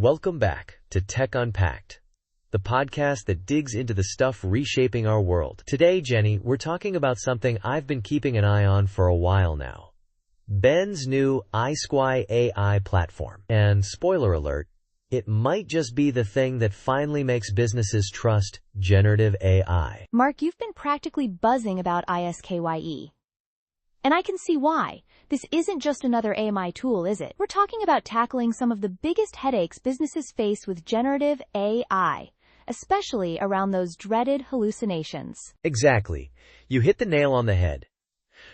Welcome back to Tech Unpacked, the podcast that digs into the stuff reshaping our world. Today, Jenny, we're talking about something I've been keeping an eye on for a while now. Ben's new iSKYE AI platform. And spoiler alert, it might just be the thing that finally makes businesses trust generative AI. Mark, you've been practically buzzing about iSKYE. And I can see why. This isn't just another AMI tool, is it? We're talking about tackling some of the biggest headaches businesses face with generative AI, especially around those dreaded hallucinations. Exactly. You hit the nail on the head.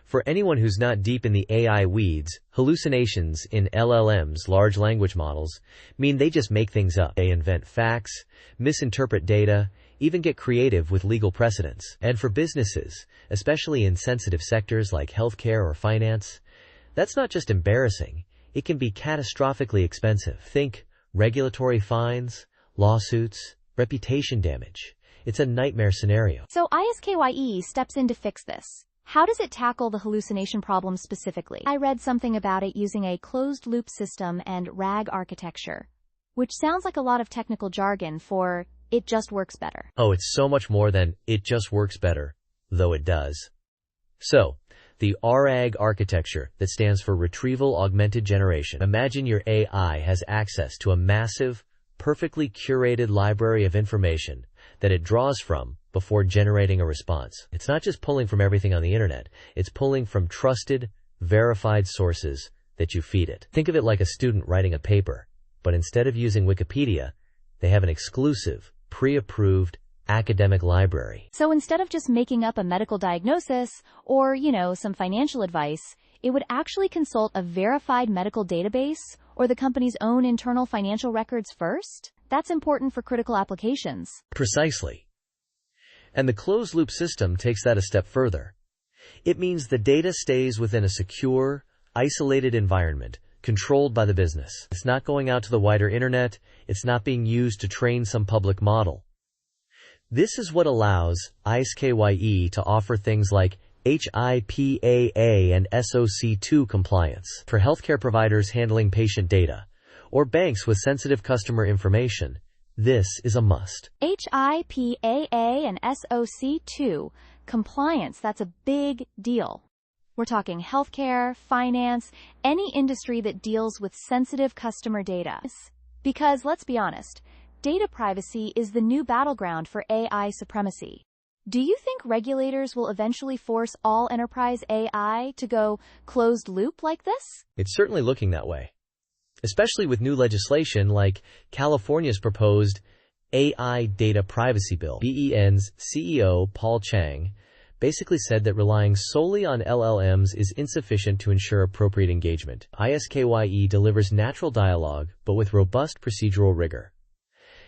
For anyone who's not deep in the AI weeds, hallucinations in LLMs, large language models, mean they just make things up. They invent facts, misinterpret data, even get creative with legal precedents. And for businesses, especially in sensitive sectors like healthcare or finance, that's not just embarrassing, it can be catastrophically expensive. Think regulatory fines, lawsuits, reputation damage. It's a nightmare scenario. So iSKYE steps in to fix this. How does it tackle the hallucination problem specifically? I read something about it using a closed-loop system and RAG architecture, which sounds like a lot of technical jargon for it just works better. Oh, it's so much more than it just works better, though it does. So, the RAG architecture, that stands for retrieval-augmented generation. Imagine your AI has access to a massive, perfectly curated library of information that it draws from before generating a response. It's not just pulling from everything on the internet, it's pulling from trusted, verified sources that you feed it. Think of it like a student writing a paper, but instead of using Wikipedia, they have an exclusive, pre-approved academic library. So instead of just making up a medical diagnosis or, some financial advice, it would actually consult a verified medical database or the company's own internal financial records first? That's important for critical applications. Precisely. And the closed-loop system takes that a step further. It means the data stays within a secure, isolated environment, controlled by the business. It's not going out to the wider internet. It's not being used to train some public model. This is what allows iSKYE to offer things like HIPAA and SOC2 compliance for healthcare providers handling patient data, or banks with sensitive customer information. This is a must. HIPAA and SOC2 compliance, that's a big deal. We're talking healthcare, finance, any industry that deals with sensitive customer data. Because, let's be honest, data privacy is the new battleground for AI supremacy. Do you think regulators will eventually force all enterprise AI to go closed loop like this? It's certainly looking that way, especially with new legislation like California's proposed AI Data Privacy Bill. BEN's CEO, Paul Chang, basically said that relying solely on LLMs is insufficient to ensure appropriate engagement. iSKYE delivers natural dialogue, but with robust procedural rigor.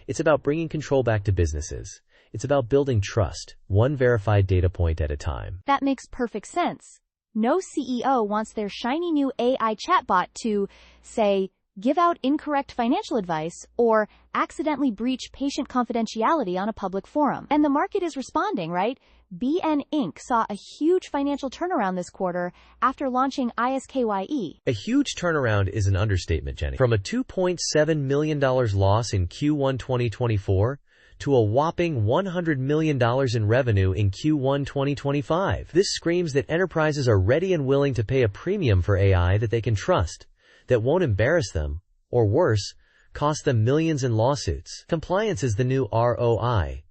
It's about bringing control back to businesses. It's about building trust, one verified data point at a time. That makes perfect sense. No CEO wants their shiny new AI chatbot to, say, give out incorrect financial advice or accidentally breach patient confidentiality on a public forum. And the market is responding, right? BN Inc. saw a huge financial turnaround this quarter after launching iSKYE. A huge turnaround is an understatement, Jenny. From a $2.7 million loss in Q1 2024 to a whopping $100 million in revenue in Q1 2025. This screams that enterprises are ready and willing to pay a premium for AI that they can trust, that won't embarrass them, or worse, cost them millions in lawsuits. Compliance is the new ROI,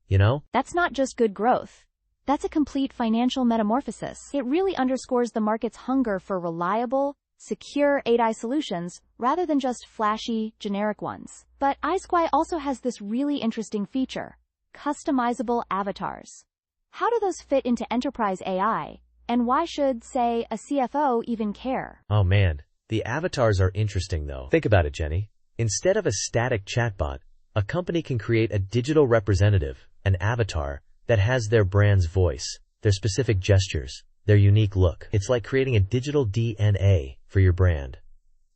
That's not just good growth. That's a complete financial metamorphosis. It really underscores the market's hunger for reliable, secure AI solutions rather than just flashy, generic ones. But iSKYE also has this really interesting feature, customizable avatars. How do those fit into enterprise AI? And why should, say, a CFO even care? Oh man, the avatars are interesting though. Think about it, Jenny. Instead of a static chatbot, a company can create a digital representative, an avatar, that has their brand's voice, their specific gestures, their unique look. It's like creating a digital DNA for your brand.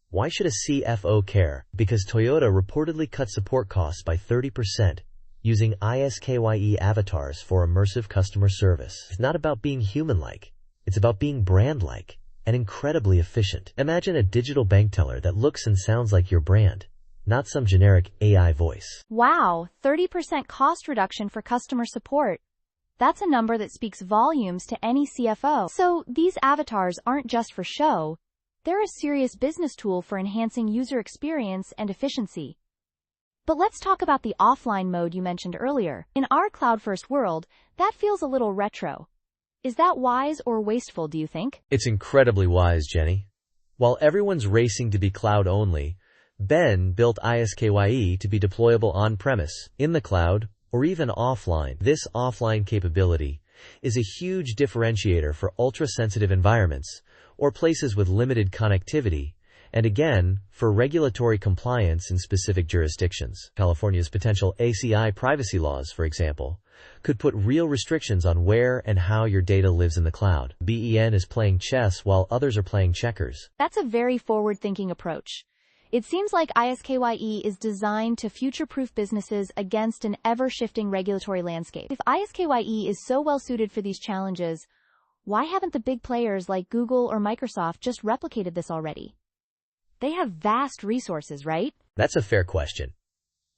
Why should a CFO care? Because Toyota reportedly cut support costs by 30% using iSKYE avatars for immersive customer service. It's not about being human-like. It's about being brand-like and incredibly efficient. Imagine a digital bank teller that looks and sounds like your brand. not some generic AI voice. Wow, 30% cost reduction for customer support. That's a number that speaks volumes to any CFO. So these avatars aren't just for show. They're a serious business tool for enhancing user experience and efficiency. But let's talk about the offline mode you mentioned earlier. In our cloud-first world, that feels a little retro. Is that wise or wasteful, do you think? It's incredibly wise, Jenny. While everyone's racing to be cloud-only, Ben built iSKYE to be deployable on-premise, in the cloud, or even offline. This offline capability is a huge differentiator for ultra-sensitive environments, or places with limited connectivity, and again, for regulatory compliance in specific jurisdictions. California's potential ACI privacy laws, for example, could put real restrictions on where and how your data lives in the cloud. BEN is playing chess while others are playing checkers. That's a very forward-thinking approach. It seems like iSKYE is designed to future-proof businesses against an ever-shifting regulatory landscape. If iSKYE is so well-suited for these challenges, why haven't the big players like Google or Microsoft just replicated this already? They have vast resources, right? That's a fair question.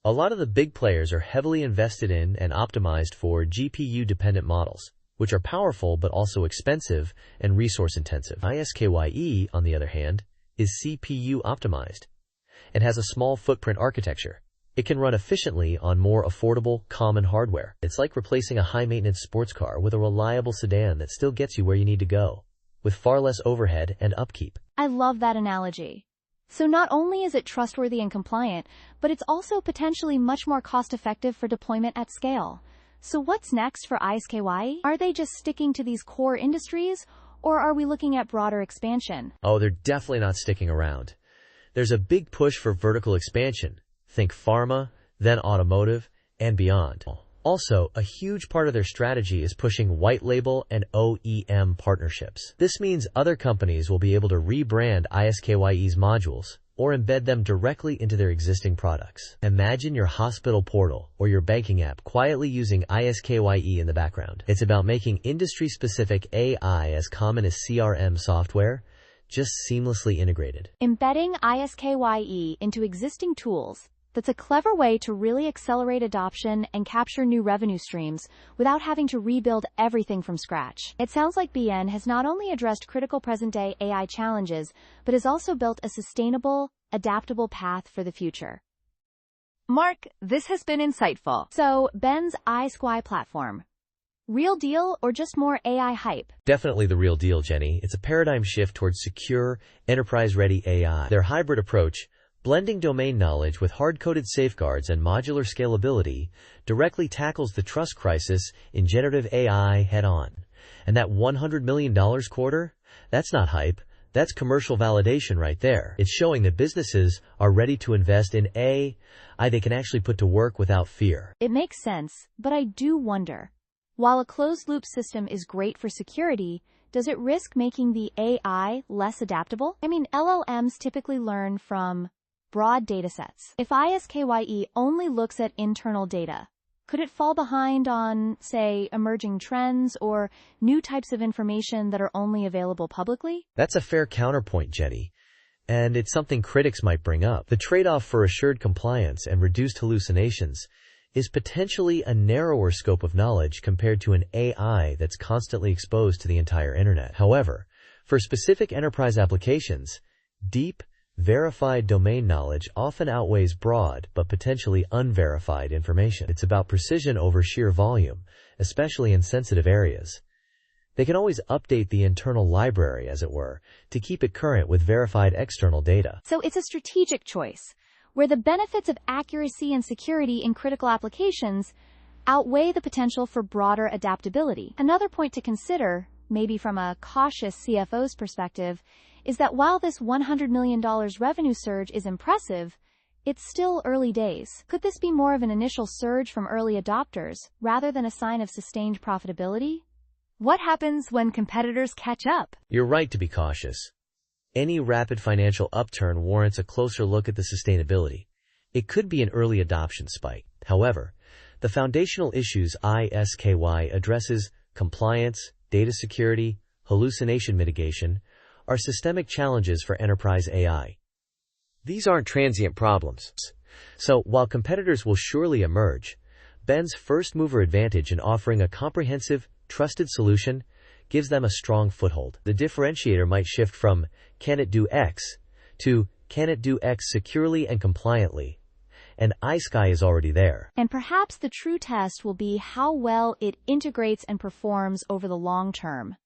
A lot of the big players are heavily invested in and optimized for GPU-dependent models, which are powerful but also expensive and resource-intensive. iSKYE, on the other hand, is CPU-optimized and has a small footprint architecture. It can run efficiently on more affordable, common hardware. It's like replacing a high-maintenance sports car with a reliable sedan that still gets you where you need to go, with far less overhead and upkeep. I love that analogy. So not only is it trustworthy and compliant, but it's also potentially much more cost-effective for deployment at scale. So what's next for iSKYE? Are they just sticking to these core industries, or are we looking at broader expansion? Oh, they're definitely not sticking around. There's a big push for vertical expansion. Think pharma, then automotive, and beyond. Also, a huge part of their strategy is pushing white label and OEM partnerships. This means other companies will be able to rebrand iSKYE's modules or embed them directly into their existing products. Imagine your hospital portal or your banking app quietly using iSKYE in the background. It's about making industry-specific AI as common as CRM software, just seamlessly integrated. Embedding iSKYE into existing tools. That's a clever way to really accelerate adoption and capture new revenue streams without having to rebuild everything from scratch. It sounds like BN has not only addressed critical present-day AI challenges, but has also built a sustainable, adaptable path for the future. Mark, this has been insightful. So, Ben's iSKYE platform. Real deal or just more AI hype? Definitely the real deal, Jenny. It's a paradigm shift towards secure, enterprise-ready AI. Their hybrid approach, blending domain knowledge with hard-coded safeguards and modular scalability, directly tackles the trust crisis in generative AI head-on. And that $100 million quarter? That's not hype. That's commercial validation right there. It's showing that businesses are ready to invest in AI they can actually put to work without fear. It makes sense, but I do wonder. While a closed-loop system is great for security, does it risk making the AI less adaptable? I mean, LLMs typically learn from broad datasets. If iSKYE only looks at internal data, could it fall behind on, say, emerging trends or new types of information that are only available publicly? That's a fair counterpoint, Jenny. And it's something critics might bring up. The trade-off for assured compliance and reduced hallucinations is potentially a narrower scope of knowledge compared to an AI that's constantly exposed to the entire internet. However, for specific enterprise applications, deep, verified domain knowledge often outweighs broad but potentially unverified information. It's about precision over sheer volume, especially in sensitive areas. They can always update the internal library, as it were, to keep it current with verified external data. So it's a strategic choice, where the benefits of accuracy and security in critical applications outweigh the potential for broader adaptability. Another point to consider, maybe from a cautious CFO's perspective, is that while this $100 million revenue surge is impressive, it's still early days. Could this be more of an initial surge from early adopters, rather than a sign of sustained profitability? What happens when competitors catch up? You're right to be cautious. Any rapid financial upturn warrants a closer look at the sustainability. It could be an early adoption spike. However, the foundational issues iSKYE addresses, compliance, data security, hallucination mitigation, are systemic challenges for enterprise AI. These aren't transient problems. So, while competitors will surely emerge, Ben's first-mover advantage in offering a comprehensive, trusted solution gives them a strong foothold. The differentiator might shift from, "Can it do X?" to, "Can it do X securely and compliantly?" And iSKYE is already there. And perhaps the true test will be how well it integrates and performs over the long term,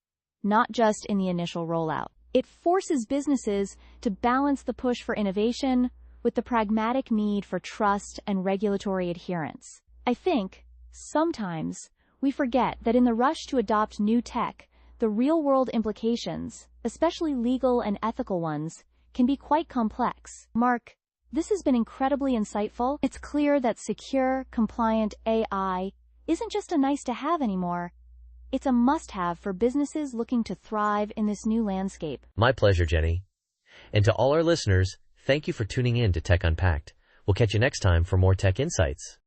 not just in the initial rollout. It forces businesses to balance the push for innovation with the pragmatic need for trust and regulatory adherence. I think, sometimes, we forget that in the rush to adopt new tech, the real-world implications, especially legal and ethical ones, can be quite complex. Mark, this has been incredibly insightful. It's clear that secure, compliant AI isn't just a nice-to-have anymore. It's a must-have for businesses looking to thrive in this new landscape. My pleasure, Jenny. And to all our listeners, thank you for tuning in to Tech Unpacked. We'll catch you next time for more tech insights.